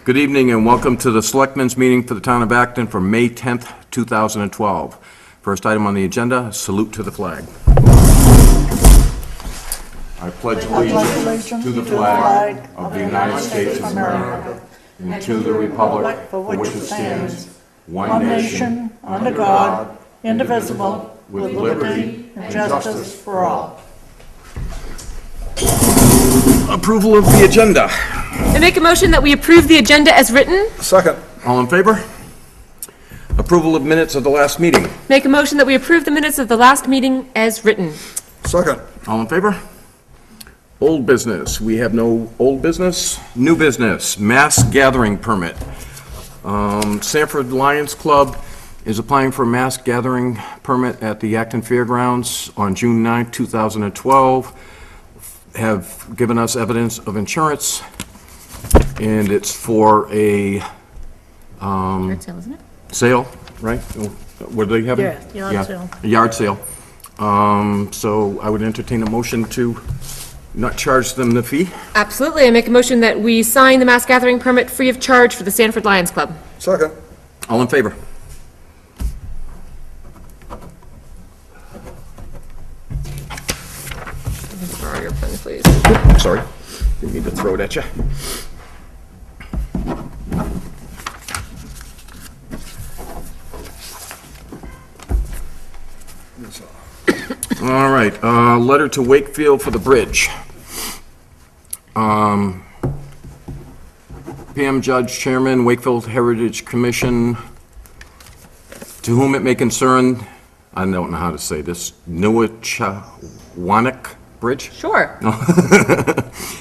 Good evening and welcome to the Selectmen's meeting for the Town of Acton for May 10th, 2012. First item on the agenda, salute to the flag. I pledge allegiance to the flag of the United States of America and to the republic for which it stands, one nation, under God, indivisible, with liberty and justice for all. Approval of the agenda. I make a motion that we approve the agenda as written. Second. All in favor? Approval of minutes of the last meeting. Make a motion that we approve the minutes of the last meeting as written. Second. All in favor? Old business. We have no old business. New business. Mass gathering permit. Sanford Lions Club is applying for a mass gathering permit at the Acton Fairgrounds on June 9, 2012. Have given us evidence of insurance, and it's for a Yard sale, isn't it? sale, right? What do they have? Yeah, yard sale. A yard sale. So I would entertain a motion to not charge them the fee. Absolutely. I make a motion that we sign the mass gathering permit free of charge for the Sanford Lions Club. Second. All in favor? Borrow your pen, please. Sorry, didn't mean to throw it at you. All right, letter to Wakefield for the bridge. Pam Judge, Chairman, Wakefield Heritage Commission, to whom it may concern, I don't know how to say this, Newachawanek Bridge? Sure.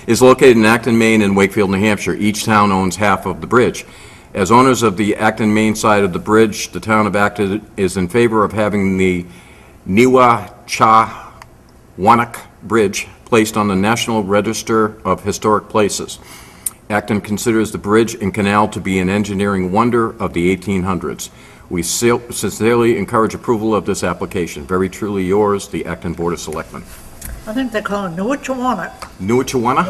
Is located in Acton, Maine, and Wakefield, New Hampshire. Each town owns half of the bridge. As owners of the Acton, Maine side of the bridge, the town of Acton is in favor of having the Newachawanek Bridge placed on the National Register of Historic Places. Acton considers the bridge and canal to be an engineering wonder of the 1800s. We sincerely encourage approval of this application. Very truly yours, the Acton Board of Selectmen. I think they call it Newachawanek. Newachawana?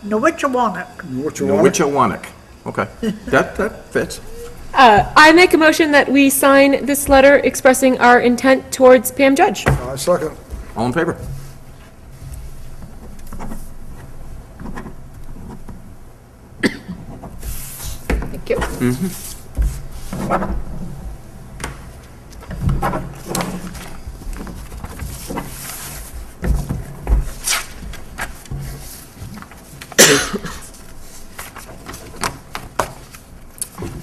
Newachawanek. Newachawanek. Okay, that fits. I make a motion that we sign this letter expressing our intent towards Pam Judge. Second. All in favor? Thank you.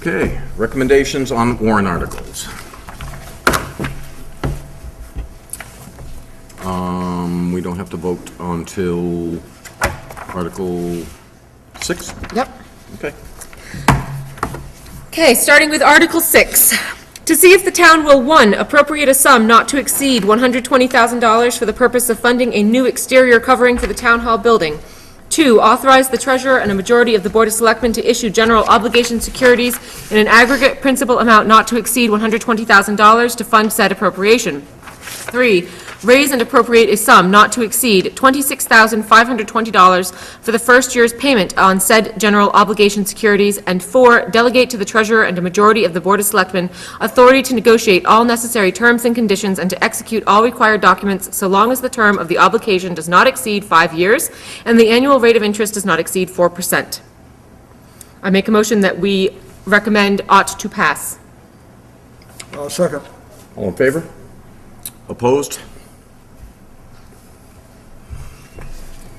Okay, recommendations on warrant articles. We don't have to vote until Article 6? Yep. Okay. Okay, starting with Article 6. To see if the town will, 1, appropriate a sum not to exceed $120,000 for the purpose of funding a new exterior covering for the town hall building. 2, authorize the treasurer and a majority of the Board of Selectmen to issue general obligation securities in an aggregate principal amount not to exceed $120,000 to fund said appropriation. 3, raise and appropriate a sum not to exceed $26,520 for the first year's payment on said general obligation securities. And 4, delegate to the treasurer and a majority of the Board of Selectmen authority to negotiate all necessary terms and conditions and to execute all required documents so long as the term of the obligation does not exceed 5 years and the annual rate of interest does not exceed 4%. I make a motion that we recommend ought to pass. Second. All in favor? Opposed?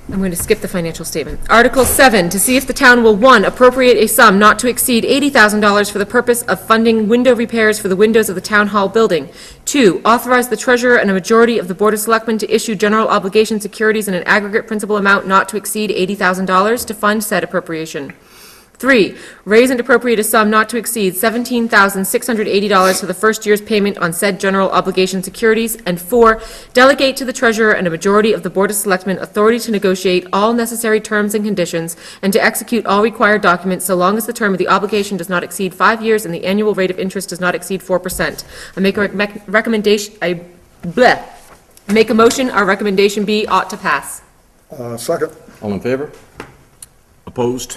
I'm going to skip the financial statement. Article 7, to see if the town will, 1, appropriate a sum not to exceed $80,000 for the purpose of funding window repairs for the windows of the town hall building. 2, authorize the treasurer and a majority of the Board of Selectmen to issue general obligation securities in an aggregate principal amount not to exceed $80,000 to fund said appropriation. 3, raise and appropriate a sum not to exceed $17,680 for the first year's payment on said general obligation securities. And 4, delegate to the treasurer and a majority of the Board of Selectmen authority to negotiate all necessary terms and conditions and to execute all required documents so long as the term of the obligation does not exceed 5 years and the annual rate of interest does not exceed 4%. I make a recommendation, make a motion our recommendation be ought to pass. Second. All in favor? Opposed?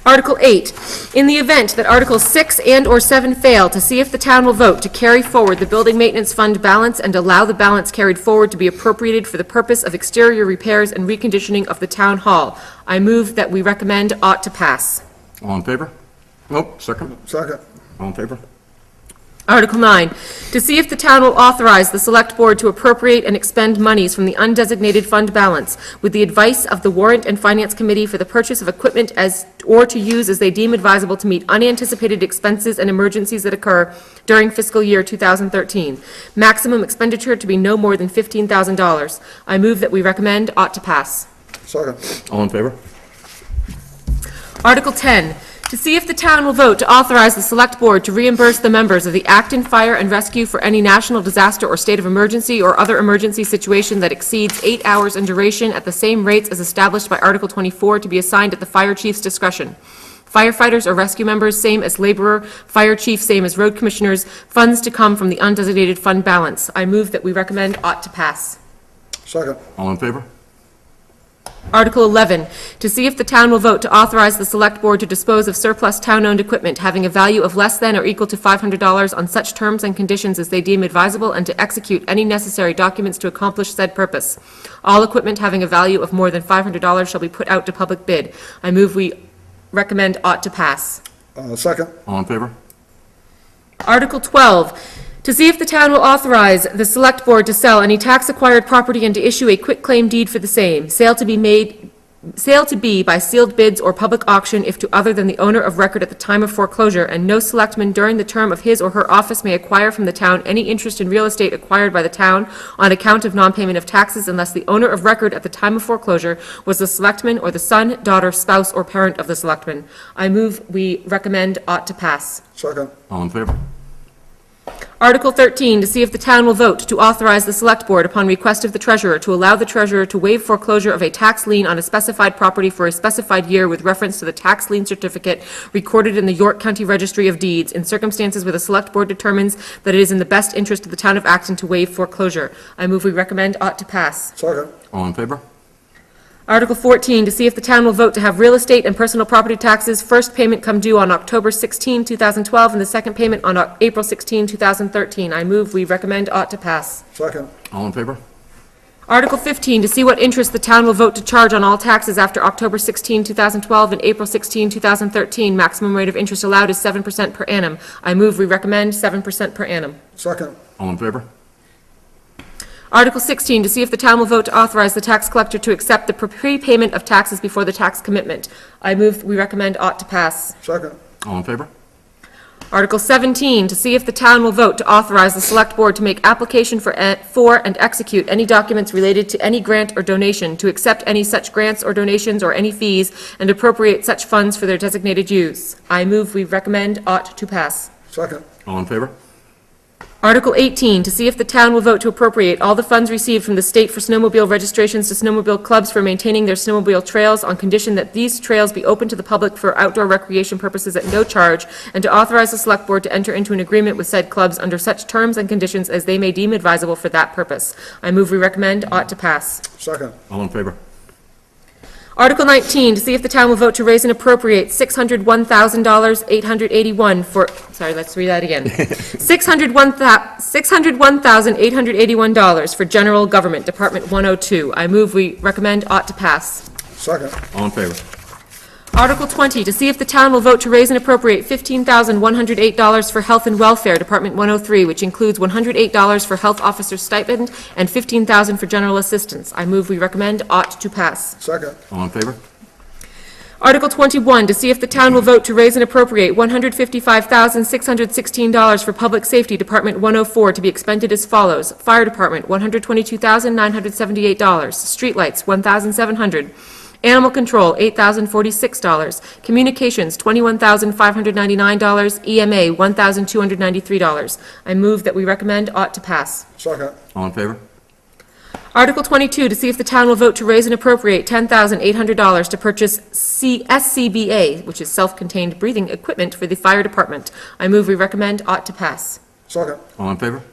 Article 8, in the event that Articles 6 and/or 7 fail, to see if the town will vote to carry forward the building maintenance fund balance and allow the balance carried forward to be appropriated for the purpose of exterior repairs and reconditioning of the town hall. I move that we recommend ought to pass. All in favor? Oh, second. Second. All in favor? Article 9, to see if the town will authorize the Select Board to appropriate and expend monies from the undesignated fund balance with the advice of the Warrant and Finance Committee for the purchase of equipment or to use as they deem advisable to meet unanticipated expenses and emergencies that occur during fiscal year 2013. Maximum expenditure to be no more than $15,000. I move that we recommend ought to pass. Second. All in favor? Article 10, to see if the town will vote to authorize the Select Board to reimburse the members of the Acton Fire and Rescue for any national disaster or state of emergency or other emergency situation that exceeds 8 hours in duration at the same rates as established by Article 24 to be assigned at the fire chief's discretion. Firefighters or rescue members, same as laborer, fire chief, same as road commissioners, funds to come from the undesignated fund balance. I move that we recommend ought to pass. Second. All in favor? Article 11, to see if the town will vote to authorize the Select Board to dispose of surplus town-owned equipment having a value of less than or equal to $500 on such terms and conditions as they deem advisable and to execute any necessary documents to accomplish said purpose. All equipment having a value of more than $500 shall be put out to public bid. I move we recommend ought to pass. Second. All in favor? Article 12, to see if the town will authorize the Select Board to sell any tax-acquired property and to issue a quitclaim deed for the same. Sale to be by sealed bids or public auction if to other than the owner of record at the time of foreclosure, and no selectman during the term of his or her office may acquire from the town any interest in real estate acquired by the town on account of non-payment of taxes unless the owner of record at the time of foreclosure was the selectman or the son, daughter, spouse, or parent of the selectman. I move we recommend ought to pass. Second. All in favor? Article 13, to see if the town will vote to authorize the Select Board upon request of the treasurer to allow the treasurer to waive foreclosure of a tax lien on a specified property for a specified year with reference to the tax lien certificate recorded in the York County Registry of Deeds in circumstances where the Select Board determines that it is in the best interest of the town of Acton to waive foreclosure. I move we recommend ought to pass. Second. All in favor? Article 14, to see if the town will vote to have real estate and personal property taxes first payment come due on October 16, 2012, and the second payment on April 16, 2013. I move we recommend ought to pass. Second. All in favor? Article 15, to see what interest the town will vote to charge on all taxes after October 16, 2012, and April 16, 2013. Maximum rate of interest allowed is 7% per annum. I move we recommend 7% per annum. Second. All in favor? Article 16, to see if the town will vote to authorize the tax collector to accept the prepayment of taxes before the tax commitment. I move we recommend ought to pass. Second. All in favor? Article 17, to see if the town will vote to authorize the Select Board to make application for and execute any documents related to any grant or donation, to accept any such grants or donations or any fees, and appropriate such funds for their designated use. I move we recommend ought to pass. Second. All in favor? Article 18, to see if the town will vote to appropriate all the funds received from the state for snowmobile registrations to snowmobile clubs for maintaining their snowmobile trails on condition that these trails be open to the public for outdoor recreation purposes at no charge, and to authorize the Select Board to enter into an agreement with said clubs under such terms and conditions as they may deem advisable for that purpose. I move we recommend ought to pass. Second. All in favor? Article 19, to see if the town will vote to raise and appropriate $601,881 for, sorry, let's read that again. $601,881 for general government, Department 102. I move we recommend ought to pass. Second. All in favor? Article 20, to see if the town will vote to raise and appropriate $15,108 for health and welfare, Department 103, which includes $108 for health officer stipend and $15,000 for general assistance. I move we recommend ought to pass. Second. All in favor? Article 21, to see if the town will vote to raise and appropriate $155,616 for public safety, Department 104, to be expended as follows. Fire Department, $122,978. Streetlights, $1,700. Animal Control, $8,046. Communications, $21,599. EMA, $1,293. I move that we recommend ought to pass. Second. All in favor? Article 22, to see if the town will vote to raise and appropriate $10,800 to purchase SCBA, which is self-contained breathing equipment for the fire department. I move we recommend ought to pass. Second. To All in favor?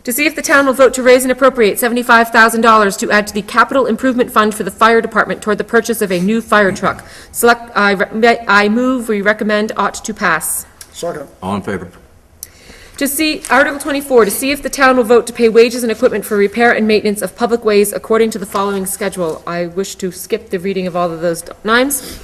To see if the town will vote to raise and appropriate $75,000 to add to the capital improvement fund for the fire department toward the purchase of a new fire truck. I move, we recommend, ought to pass. Second. All in favor? To see, Article 24, to see if the town will vote to pay wages and equipment for repair and maintenance of public ways according to the following schedule. I wish to skip the reading of all of those names.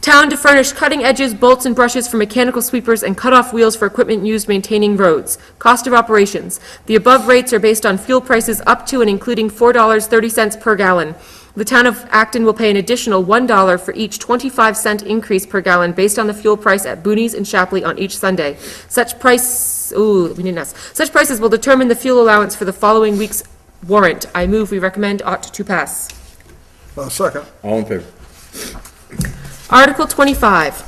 Town to furnish cutting edges, bolts, and brushes for mechanical sweepers and cut-off wheels for equipment used maintaining roads. Cost of operations. The above rates are based on fuel prices up to and including $4.30 per gallon. The town of Acton will pay an additional $1 for each 25-cent increase per gallon based on the fuel price at Boonies and Shapley on each Sunday. Such prices will determine the fuel allowance for the following week's warrant. I move, we recommend, ought to pass. Second. All in favor? Article 25,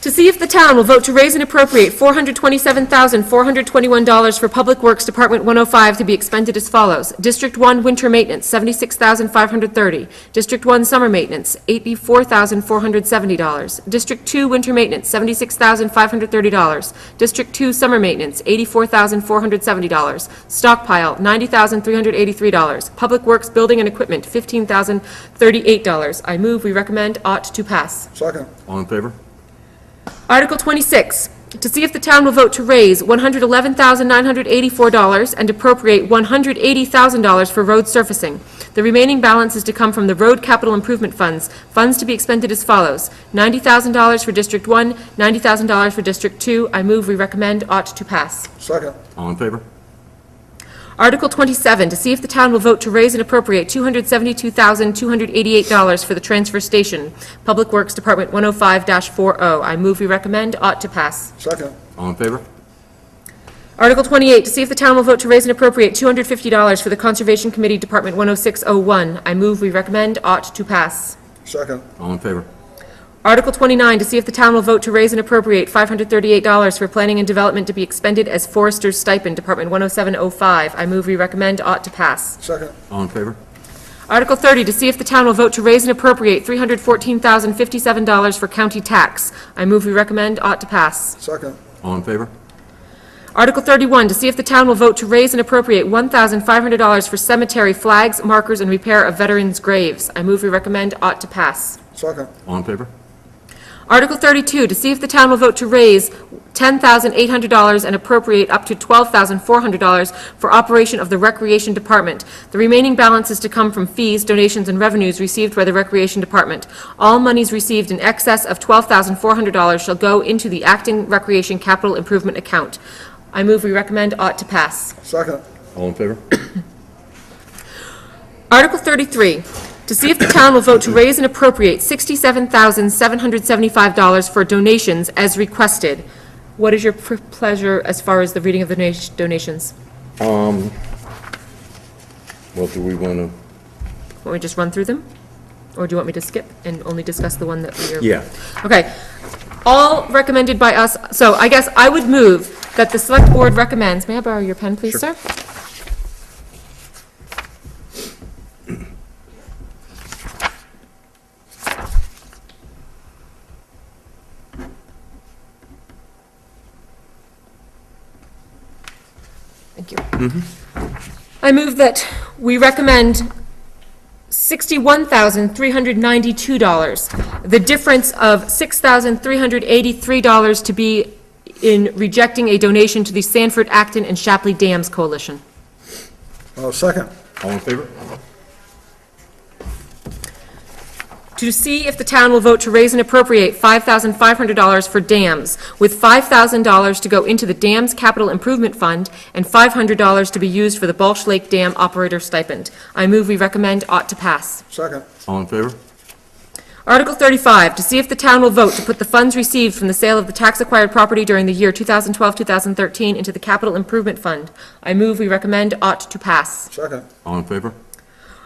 to see if the town will vote to raise and appropriate $427,421 for Public Works Department 105 to be expended as follows. District 1 winter maintenance, $76,530. District 1 summer maintenance, $84,470. District 2 winter maintenance, $76,530. District 2 summer maintenance, $84,470. Stockpile, $90,383. Public Works building and equipment, $15,038. I move, we recommend, ought to pass. Second. All in favor? Article 26, to see if the town will vote to raise $111,984 and appropriate $180,000 for road surfacing. The remaining balance is to come from the road capital improvement funds. Funds to be expended as follows: $90,000 for District 1, $90,000 for District 2. I move, we recommend, ought to pass. Second. All in favor? Article 27, to see if the town will vote to raise and appropriate $272,288 for the transfer station, Public Works Department 105-40. I move, we recommend, ought to pass. Second. All in favor? Article 28, to see if the town will vote to raise and appropriate $250 for the Conservation Committee Department 10601. I move, we recommend, ought to pass. Second. All in favor? Article 29, to see if the town will vote to raise and appropriate $538 for planning and development to be expended as forester's stipend, Department 10705. I move, we recommend, ought to pass. Second. All in favor? Article 30, to see if the town will vote to raise and appropriate $314,057 for county tax. I move, we recommend, ought to pass. Second. All in favor? Article 31, to see if the town will vote to raise and appropriate $1,500 for cemetery flags, markers, and repair of veterans' graves. I move, we recommend, ought to pass. Second. All in favor? Article 32, to see if the town will vote to raise $10,800 and appropriate up to $12,400 for operation of the Recreation Department. The remaining balance is to come from fees, donations, and revenues received by the Recreation Department. All monies received in excess of $12,400 shall go into the Acton Recreation Capital Improvement Account. I move, we recommend, ought to pass. Second. All in favor? Article 33, to see if the town will vote to raise and appropriate $67,775 for donations as requested. What is your pleasure as far as the reading of the donations? Well, do we want to? Want me to just run through them? Or do you want me to skip and only discuss the one that we are? Yeah. Okay. All recommended by us, so I guess I would move that the Select Board recommends, may I borrow your pen, please, sir? Thank you. I move that we recommend $61,392, the difference of $6,383 to be in rejecting a donation to the Sanford, Acton, and Shapley Dams Coalition. Second. All in favor? To see if the town will vote to raise and appropriate $5,500 for dams, with $5,000 to go into the Dams Capital Improvement Fund and $500 to be used for the Balch Lake Dam Operator Stipend. I move, we recommend, ought to pass. Second. All in favor? Article 35, to see if the town will vote to put the funds received from the sale of the tax-acquired property during the year 2012-2013 into the Capital Improvement Fund. I move, we recommend, ought to pass. Second. All in favor?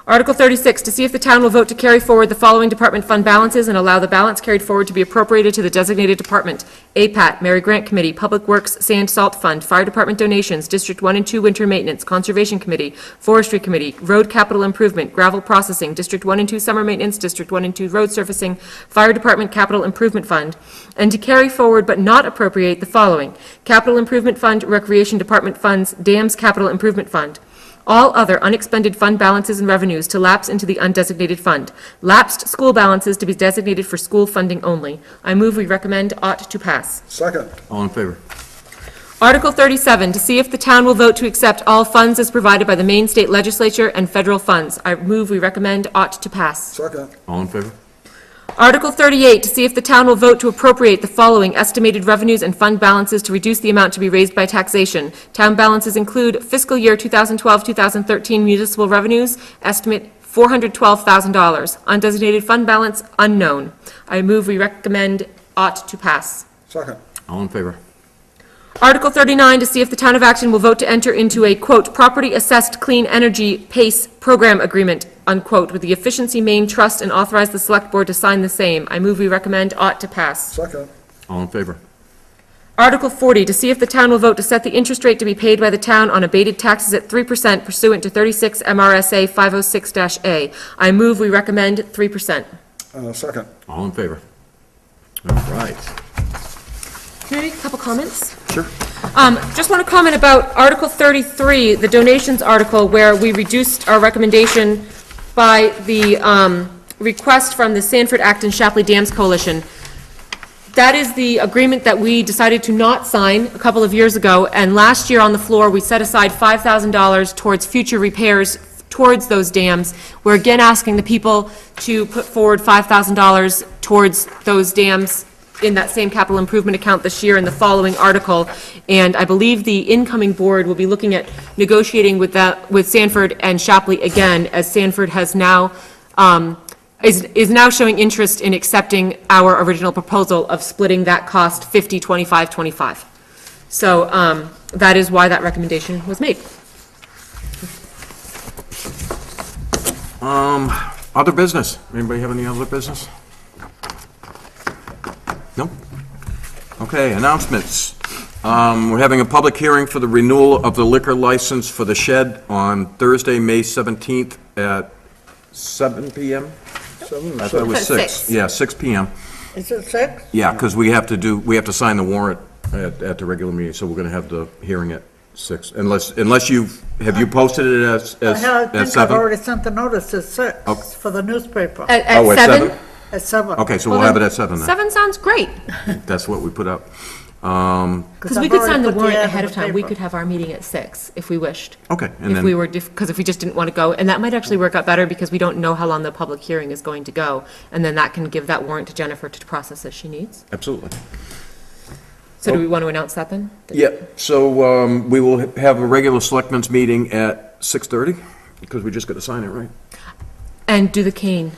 Article 36, to see if the town will vote to carry forward the following department fund balances and allow the balance carried forward to be appropriated to the designated department: APAT, Mary Grant Committee, Public Works Sand Salt Fund, Fire Department donations, District 1 and 2 Winter Maintenance, Conservation Committee, Forestry Committee, Road Capital Improvement, Gravel Processing, District 1 and 2 Summer Maintenance, District 1 and 2 Road Surfacing, Fire Department Capital Improvement Fund, and to carry forward but not appropriate the following: Capital Improvement Fund, Recreation Department funds, Dams Capital Improvement Fund. All other unexpended fund balances and revenues to lapse into the undesignated fund. Lapsed school balances to be designated for school funding only. I move we recommend ought to pass. Second. All in favor? Article 37, to see if the town will vote to accept all funds as provided by the Maine State Legislature and federal funds. I move we recommend ought to pass. Second. All in favor? Article 38, to see if the town will vote to appropriate the following estimated revenues and fund balances to reduce the amount to be raised by taxation. Town balances include fiscal year 2012-2013 municipal revenues, estimate $412,000. Undesignated fund balance, unknown. I move we recommend ought to pass. Second. All in favor? Article 39, to see if the town of Acton will vote to enter into a, quote, property assessed clean energy PACE program agreement, unquote, with the Efficiency Maine Trust and authorize the select board to sign the same. I move we recommend ought to pass. Second. All in favor? Article 40, to see if the town will vote to set the interest rate to be paid by the town on abated taxes at 3% pursuant to 36 MRSA 506-A. I move we recommend 3%. Second. All in favor? All right. Can I make a couple comments? Sure. Just want to comment about Article 33, the donations article, where we reduced our recommendation by the request from the Sanford Acton Shapley Dams Coalition. That is the agreement that we decided to not sign a couple of years ago, and last year on the floor, we set aside $5,000 towards future repairs towards those dams. We're again asking the people to put forward $5,000 towards those dams in that same capital improvement account this year in the following article, and I believe the incoming board will be looking at negotiating with Sanford and Shapley again, as Sanford has now, is now showing interest in accepting our original proposal of splitting that cost 50, 25, 25. So that is why that recommendation was made. Other business? Anybody have any other business? No? Okay, announcements. We're having a public hearing for the renewal of the liquor license for the shed on Thursday, May 17th at 7 PM? I thought it was 6. Yeah, 6 PM. Is it 6? Yeah, because we have to sign the warrant at the regular meeting, so we're going to have the hearing at 6. Unless have you posted it at I 7? think I've already sent the notice at 6 for the newspaper. At Oh, at 7? 7? At 7. Okay, so we'll have it at 7 then. 7 sounds great, That's what we put up. because we could sign the warrant ahead of time. We could have our meeting at 6 if we wished. Okay, and If we then, were, because if we just didn't want to go, and that might actually work out better because we don't know how long the public hearing is going to go. And then that can give that warrant to Jennifer to process as she needs. absolutely. So do we want to announce that then? Yeah, so we will have a regular selectmen's meeting at 6:30, because we just got to sign it, right? And do the cane.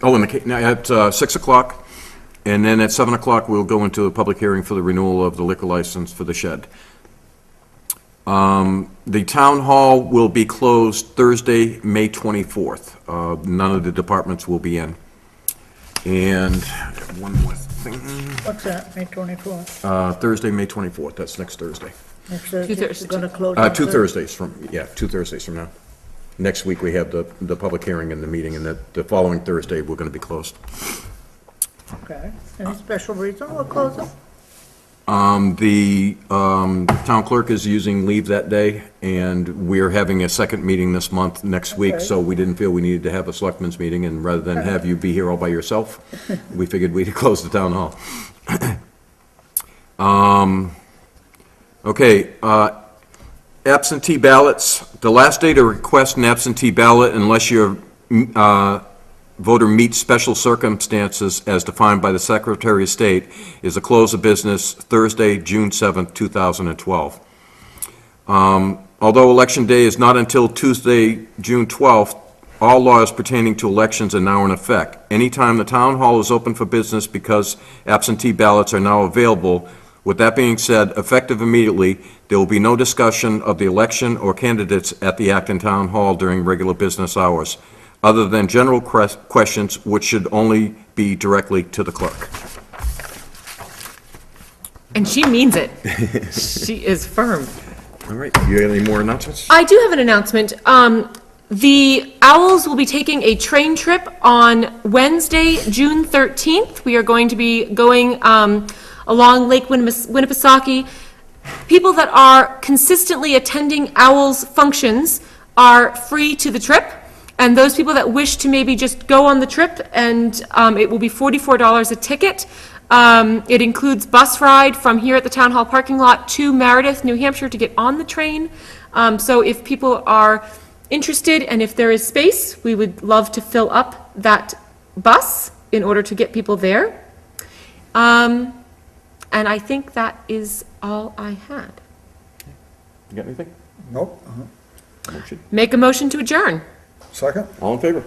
Oh, at 6 o'clock, and then at 7 o'clock, we'll go into a public hearing for the renewal of the liquor license for the shed. The town hall will be closed Thursday, May 24th. None of the departments will be in. And one more thing, What's that, May 24th? Thursday, May 24th, that's next Thursday. Next Thursday, Two Thursdays. you're gonna close on 2 Thursday? Thursdays from, 2 Thursdays from now. Next week, we have the public hearing and the meeting, and the following Thursday, we're going to be closed. Okay. Any special reason we're closing? The town clerk is using leave that day, and we're having a second meeting this month, next week, Okay. so we didn't feel we needed to have a selectmen's meeting, and rather than have you be here all by yourself, we figured we'd close the town hall. Okay, absentee ballots. The last day to request an absentee ballot, unless your voter meets special circumstances as defined by the Secretary of State, is the close of business Thursday, June 7th, 2012. Although Election Day is not until Tuesday, June 12th, all laws pertaining to elections are now in effect. Anytime the town hall is open for business because absentee ballots are now available. With that being said, effective immediately, there will be no discussion of the election or candidates at the Acton Town Hall during regular business hours. other than general questions, which should only be directly to the clerk. And she means it. She is firm. All right, you got any more announcements? I do have an announcement. The Owls will be taking a train trip on Wednesday, June 13th. We are going to be going along Lake Winnipesaukee. People that are consistently attending Owls functions are free to the trip, and those people that wish to maybe just go on the trip, and it will be $44 a ticket. It includes bus ride from here at the Town Hall parking lot to Meredith, New Hampshire, to get on the train. So if people are interested, and if there is space, we would love to fill up that bus in order to get people there. And I think that is all I had. You got anything? Nope. Motion. Make a motion to adjourn. Second? All in favor?